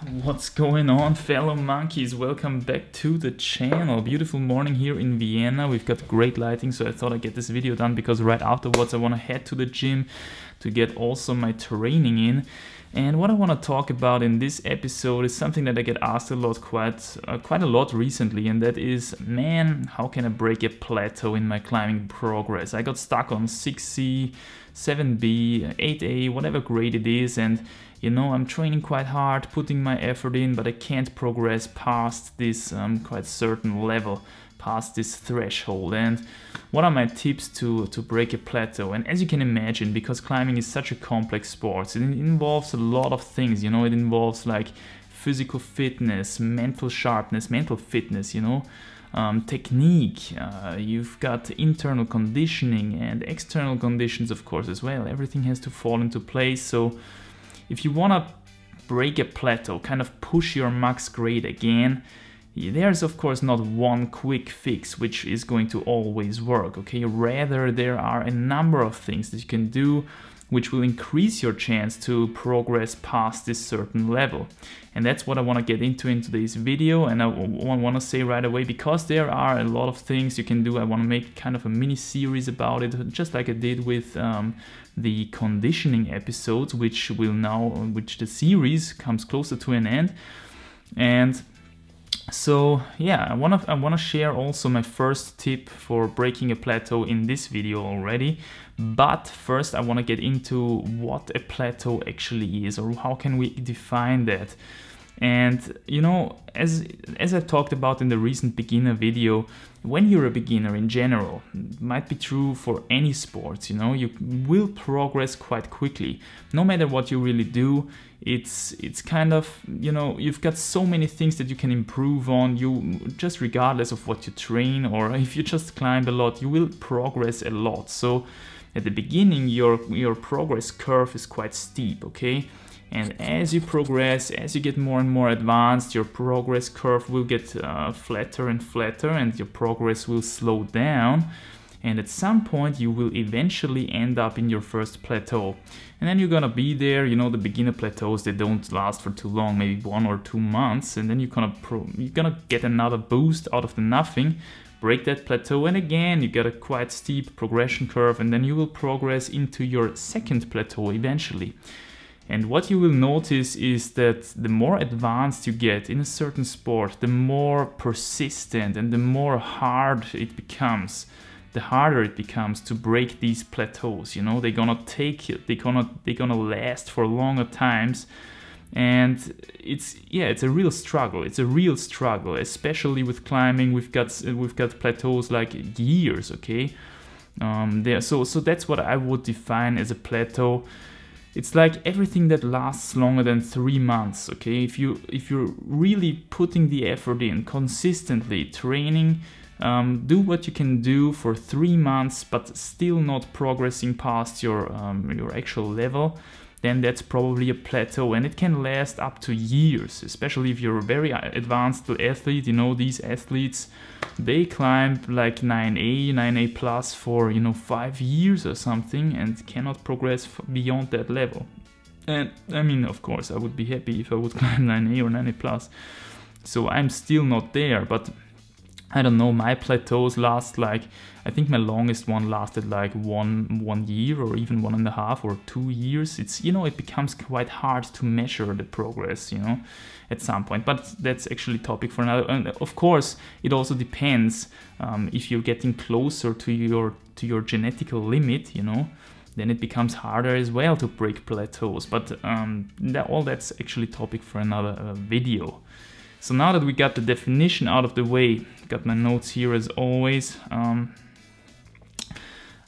What's going on, fellow monkeys? Welcome back to the channel. Beautiful morning here in Vienna. We've got great lighting, so I thought I'd get this video done because right afterwards I want to head to the gym to get also my training in. And what I want to talk about in this episode is something that I get asked a lot, quite a lot recently, and that is, man, how can I break a plateau in my climbing progress? I got stuck on 6C, 7B, 8A, whatever grade it is, and you know, I'm training quite hard, putting my effort in, but I can't progress past this quite certain level, past this threshold. And what are my tips to break a plateau? And as you can imagine, because climbing is such a complex sport, it involves a lot of things, you know, it involves like physical fitness, mental sharpness, mental fitness, you know, technique, you've got internal conditioning and external conditions, of course, as well. Everything has to fall into place. So if you want to break a plateau, kind of push your max grade again, there's of course not one quick fix which is going to always work, okay? Rather, there are a number of things that you can do which will increase your chance to progress past this certain level. And that's what I want to get into in today's video. And I want to say right away, because there are a lot of things you can do, I want to make kind of a mini series about it, just like I did with the conditioning episodes, which the series comes closer to an end. And so yeah, I want to share also my first tip for breaking a plateau in this video already. But first I want to get into what a plateau actually is, or how can we define that. And you know, as I talked about in the recent beginner video, when you're a beginner in general, it might be true for any sport, you know, you will progress quite quickly. No matter what you really do, it's kind of, you know, you've got so many things that you can improve on. You just, regardless of what you train, or if you just climb a lot, you will progress a lot. So at the beginning, your progress curve is quite steep, okay? And as you progress, as you get more and more advanced, your progress curve will get flatter and flatter, and your progress will slow down. And at some point, you will eventually end up in your first plateau. And then you're gonna be there. You know, the beginner plateaus, they don't last for too long, maybe 1 or 2 months. And then you're gonna get another boost out of the nothing, break that plateau, and again, you get a quite steep progression curve, and then you will progress into your second plateau eventually. And what you will notice is that the more advanced you get in a certain sport, the more persistent and the more hard it becomes, the harder it becomes to break these plateaus. You know, they're gonna last for longer times. And it's a real struggle. It's a real struggle, especially with climbing. We've got plateaus like years, okay? So that's what I would define as a plateau. It's like everything that lasts longer than 3 months, okay? If you're really putting the effort in consistently, training, do what you can do for 3 months, but still not progressing past your actual level, then that's probably a plateau, and it can last up to years, especially if you're a very advanced athlete. You know, these athletes, they climb like 9A plus for, you know, 5 years or something, and cannot progress beyond that level. And I mean, of course, I would be happy if I would climb 9A or 9A plus. So I'm still not there, but I don't know, my plateaus last like, I think my longest one lasted like one year, or even 1.5 or 2 years. It's, you know, it becomes quite hard to measure the progress, you know, at some point. But that's actually a topic for another. And of course, it also depends if you're getting closer to your genetical limit, you know, then it becomes harder as well to break plateaus. But all that's actually a topic for another video. So now that we got the definition out of the way, got my notes here as always,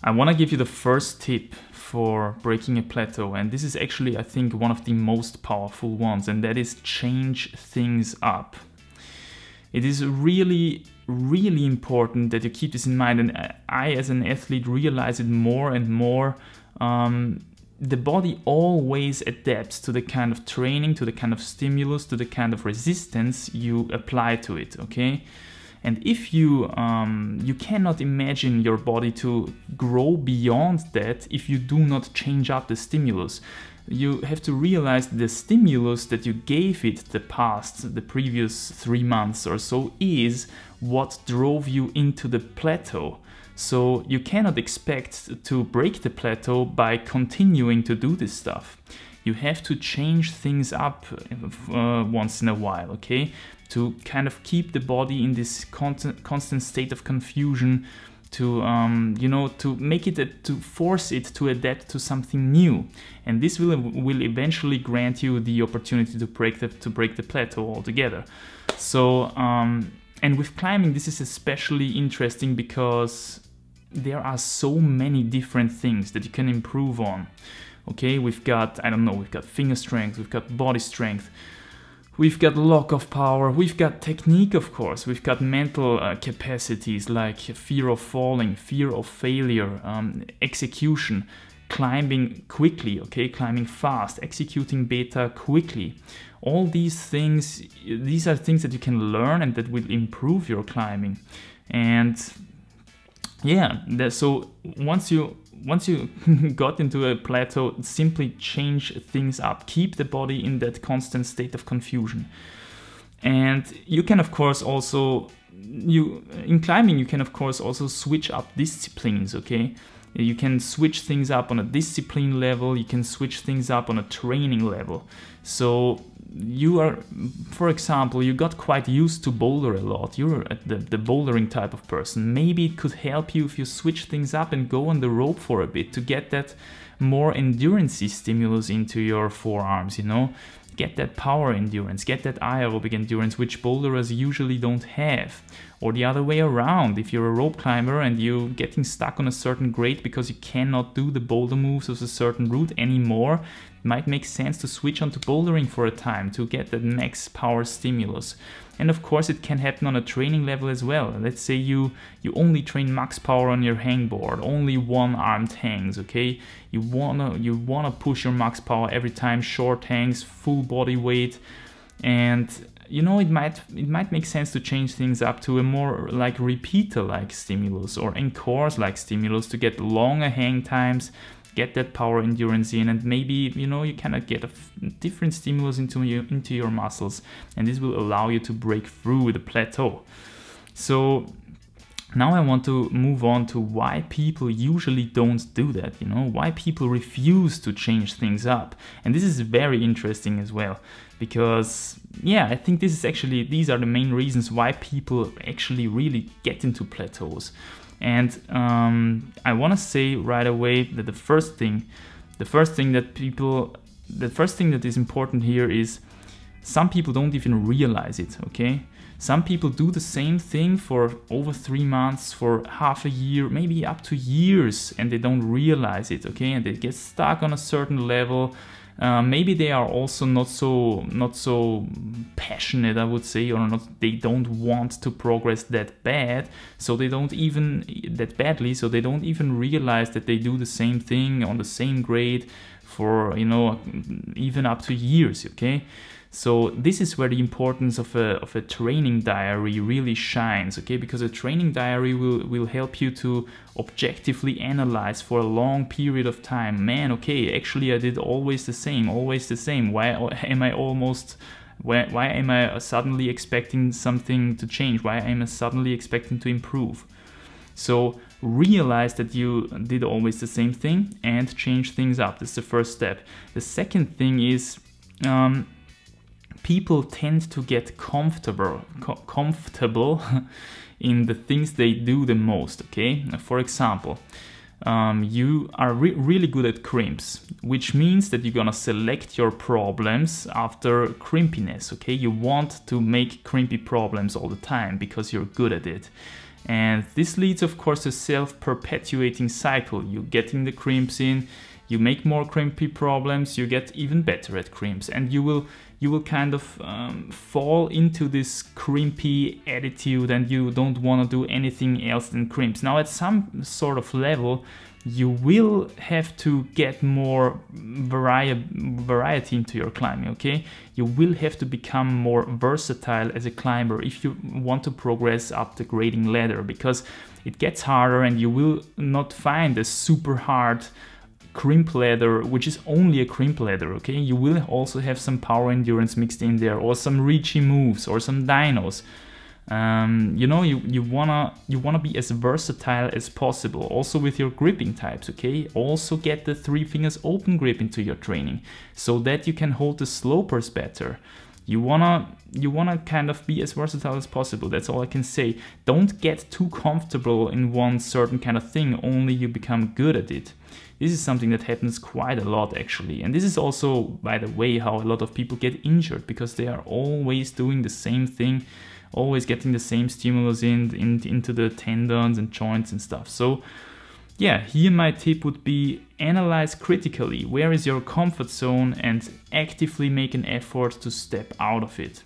I want to give you the first tip for breaking a plateau, and this is actually, I think, one of the most powerful ones, and that is change things up. It is really, really important that you keep this in mind, and I as an athlete realize it more and more. The body always adapts to the kind of training, to the kind of stimulus, to the kind of resistance you apply to it, okay? And if you cannot imagine your body to grow beyond that if you do not change up the stimulus. you have to realize the stimulus that you gave it the previous 3 months or so is what drove you into the plateau. So you cannot expect to break the plateau by continuing to do this stuff. You have to change things up once in a while, okay? To kind of keep the body in this constant state of confusion, to you know, to make it, to force it to adapt to something new, and this will eventually grant you the opportunity to break the plateau altogether. So and with climbing, this is especially interesting because there are so many different things that you can improve on. Okay, we've got, I don't know, we've got finger strength, we've got body strength, we've got lock-off power, we've got technique, of course, we've got mental capacities like fear of falling, fear of failure, execution, climbing quickly, okay, climbing fast, executing beta quickly. All these things, these are things that you can learn and that will improve your climbing. And yeah, so once you got into a plateau, simply change things up. Keep the body in that constant state of confusion. And you can, of course, also, in climbing, you can, of course, also switch up disciplines, okay? You can switch things up on a discipline level, you can switch things up on a training level. So you are, for example, you got quite used to boulder a lot, you're the bouldering type of person. Maybe it could help you if you switch things up and go on the rope for a bit to get that more endurance-y stimulus into your forearms, you know? Get that power endurance, get that aerobic endurance, which boulderers usually don't have. Or the other way around, if you're a rope climber and you're getting stuck on a certain grade because you cannot do the boulder moves of a certain route anymore, it might make sense to switch onto bouldering for a time to get that max power stimulus. And of course it can happen on a training level as well. Let's say you only train max power on your hangboard, only one-armed hangs, okay? You wanna push your max power every time, short hangs, full body weight, and you know, it might make sense to change things up to a more like repeater-like stimulus or encores-like stimulus to get longer hang times, get that power endurance in, and maybe, you know, you kind of get a different stimulus into your muscles, and this will allow you to break through the plateau. So now I want to move on to why people usually don't do that, you know, why people refuse to change things up. And this is very interesting as well, because yeah, I think these are the main reasons why people actually really get into plateaus. And I want to say right away that the first thing that is important here is some people don't even realize it, okay? Some people do the same thing for over 3 months, for half a year, maybe up to years, and they don't realize it, okay? And they get stuck on a certain level. Maybe they are also not so passionate, I would say, or they don't want to progress that bad, so they don't even realize that they do the same thing on the same grade for, you know, even up to years, okay? So this is where the importance of a training diary really shines, okay? Because a training diary will help you to objectively analyze for a long period of time. Man, okay, actually I did always the same. Why am I suddenly expecting something to change? Why am I suddenly expecting to improve? So realize that you did always the same thing and change things up. That's the first step. The second thing is, people tend to get comfortable in the things they do the most, okay? For example, you are really good at crimps, which means that you're gonna select your problems after crimpiness, okay? You want to make crimpy problems all the time because you're good at it. And this leads, of course, to a self-perpetuating cycle. You're getting the crimps in, you make more crimpy problems, you get even better at crimps, and you will kind of fall into this crimpy attitude, and you don't want to do anything else than crimps. Now at some sort of level you will have to get more variety into your climbing, okay? You will have to become more versatile as a climber if you want to progress up the grading ladder, because it gets harder and you will not find a super hard crimp ladder, which is only a crimp ladder, okay? You will also have some power endurance mixed in there, or some reachy moves, or some dynos. You know, you wanna be as versatile as possible, also with your gripping types, okay? Also get the 3 fingers open grip into your training, so that you can hold the slopers better. You wanna kind of be as versatile as possible. That's all I can say. Don't get too comfortable in one certain kind of thing, only you become good at it. This is something that happens quite a lot actually. And this is also, by the way, how a lot of people get injured, because they are always doing the same thing, always getting the same stimulus into the tendons and joints and stuff. So yeah, here my tip would be analyze critically where is your comfort zone and actively make an effort to step out of it.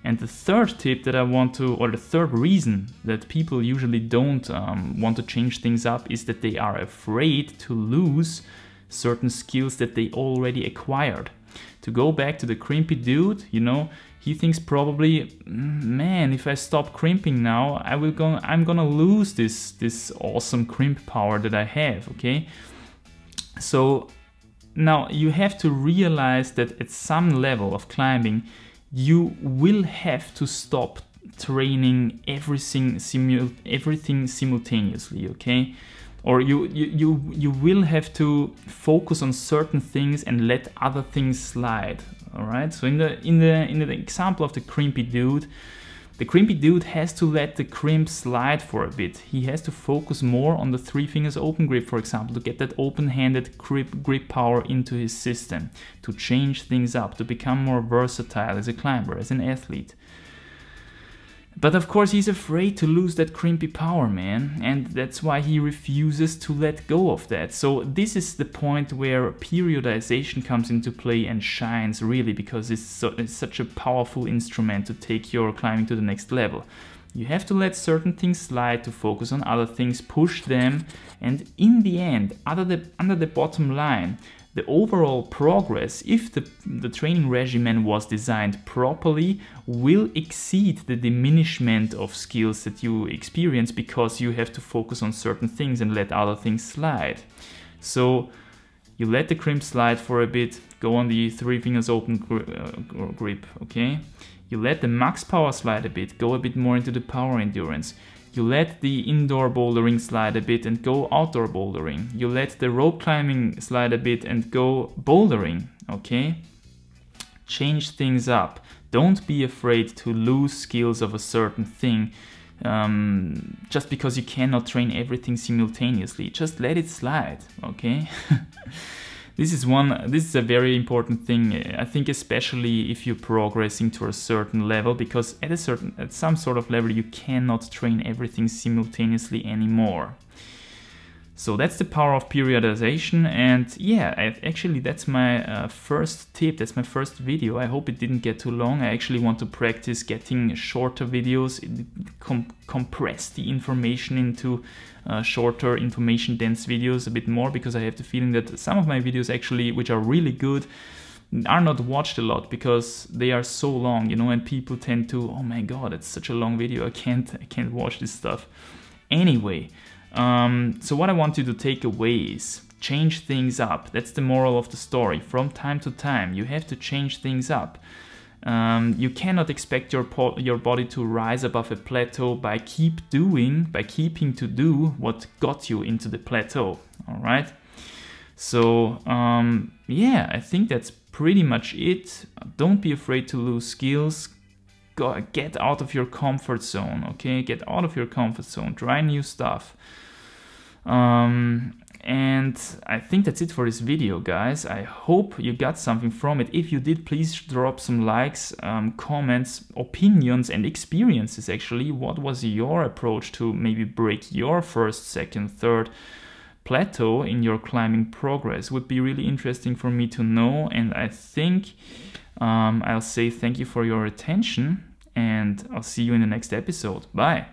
And the third tip that I want to, or the third reason that people usually don't want to change things up, is that they are afraid to lose certain skills that they already acquired. To go back to the crimpy dude, you know, he thinks probably, man, if I stop crimping now, I'm gonna lose this awesome crimp power that I have, okay? So now you have to realize that at some level of climbing, you will have to stop training everything simultaneously, okay? Or you will have to focus on certain things and let other things slide. All right. So in the example of the crimpy dude has to let the crimp slide for a bit. He has to focus more on the 3 fingers open grip, for example, to get that open-handed grip power into his system, to change things up, to become more versatile as a climber, as an athlete. But of course he's afraid to lose that crimpy power, man, and that's why he refuses to let go of that. So this is the point where periodization comes into play and shines really, because it's such a powerful instrument to take your climbing to the next level. You have to let certain things slide to focus on other things, push them, and in the end, under the bottom line, the overall progress, if the training regimen was designed properly, will exceed the diminishment of skills that you experience, because you have to focus on certain things and let other things slide. So you let the crimp slide for a bit, go on the 3 fingers open grip, okay? You let the max power slide a bit, go a bit more into the power endurance. You let the indoor bouldering slide a bit and go outdoor bouldering. You let the rope climbing slide a bit and go bouldering, okay? Change things up. Don't be afraid to lose skills of a certain thing just because you cannot train everything simultaneously. Just let it slide, okay? This is a very important thing, I think, especially if you're progressing to a certain level, because at some sort of level you cannot train everything simultaneously anymore. So that's the power of periodization, and yeah, actually that's my first tip, that's my first video. I hope it didn't get too long. I actually want to practice getting shorter videos, compress the information into shorter information dense videos a bit more, because I have the feeling that some of my videos actually, which are really good, are not watched a lot because they are so long, you know, and people tend to, oh my god, it's such a long video, I can't watch this stuff. Anyway, so what I want you to take away is change things up. That's the moral of the story. From time to time, you have to change things up. You cannot expect your body to rise above a plateau by keeping to do what got you into the plateau. All right. So yeah, I think that's pretty much it. Don't be afraid to lose skills. Get out of your comfort zone. Okay, get out of your comfort zone. Try new stuff. And I think that's it for this video, guys. I hope you got something from it. If you did, please drop some likes, comments, opinions and experiences actually. What was your approach to maybe break your first, second, third plateau in your climbing progress? Would be really interesting for me to know. And I think I'll say thank you for your attention, and I'll see you in the next episode. Bye.